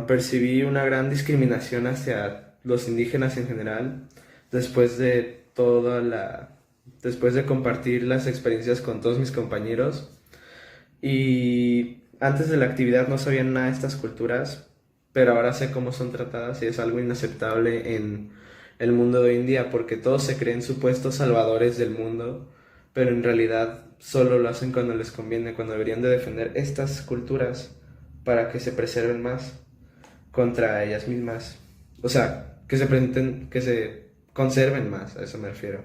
Percibí una gran discriminación hacia los indígenas en general después de después de compartir las experiencias con todos mis compañeros. Y antes de la actividad no sabía nada de estas culturas, pero ahora sé cómo son tratadas y es algo inaceptable en el mundo de hoy en día porque todos se creen supuestos salvadores del mundo, pero en realidad solo lo hacen cuando les conviene, cuando deberían de defender estas culturas para que se preserven más contra ellas mismas. O sea, que se conserven más, a eso me refiero.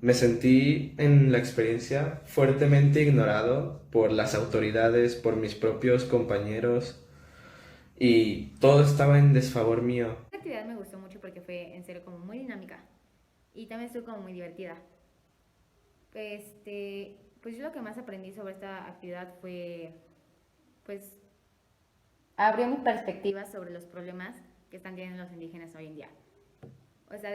Me sentí en la experiencia fuertemente ignorado por las autoridades, por mis propios compañeros y todo estaba en desfavor mío. Esta actividad me gustó mucho porque fue en serio como muy dinámica y también estuvo como muy divertida. Pues yo lo que más aprendí sobre esta actividad fue, pues, abrió mi perspectiva sobre los problemas que están teniendo los indígenas hoy en día. O sea,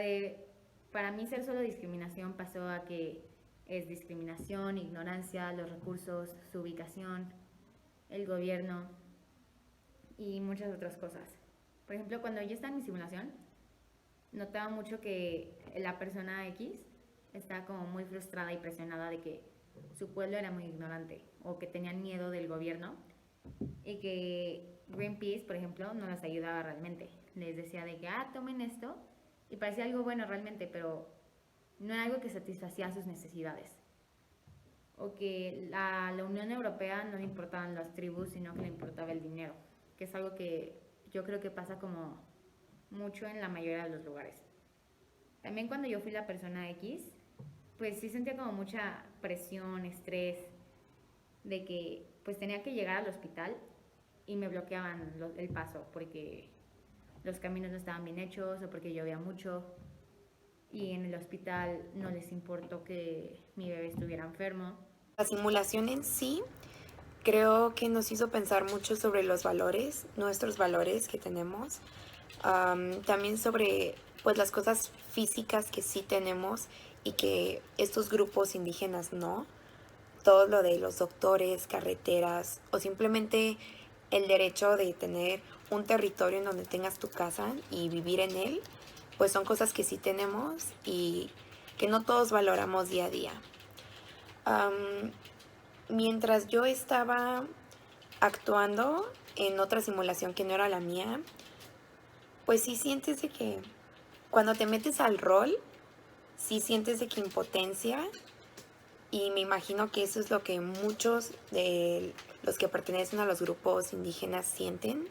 para mí ser solo discriminación pasó a que es discriminación, ignorancia, los recursos, su ubicación, el gobierno y muchas otras cosas. Por ejemplo, cuando yo estaba en mi simulación, notaba mucho que la persona X estaba como muy frustrada y presionada de que su pueblo era muy ignorante o que tenían miedo del gobierno y que Greenpeace, por ejemplo, no les ayudaba realmente. Les decía de que, tomen esto y parecía algo bueno realmente, pero no era algo que satisfacía sus necesidades. O que la Unión Europea no le importaban las tribus, sino que le importaba el dinero, que es algo que yo creo que pasa como mucho en la mayoría de los lugares. También cuando yo fui la persona X, pues sí sentía como mucha presión, estrés, de que pues tenía que llegar al hospital y me bloqueaban el paso porque los caminos no estaban bien hechos o porque llovía mucho y en el hospital no les importó que mi bebé estuviera enfermo. La simulación en sí creo que nos hizo pensar mucho sobre los valores, nuestros valores que tenemos, también sobre pues las cosas físicas que sí tenemos y que estos grupos indígenas no, todo lo de los doctores, carreteras o simplemente el derecho de tener un territorio en donde tengas tu casa y vivir en él, pues son cosas que sí tenemos y que no todos valoramos día a día. Um, Mientras yo estaba actuando en otra simulación que no era la mía, pues sí sientes de que cuando te metes al rol, sí sientes de que impotencia y me imagino que eso es lo que muchos de los que pertenecen a los grupos indígenas sienten.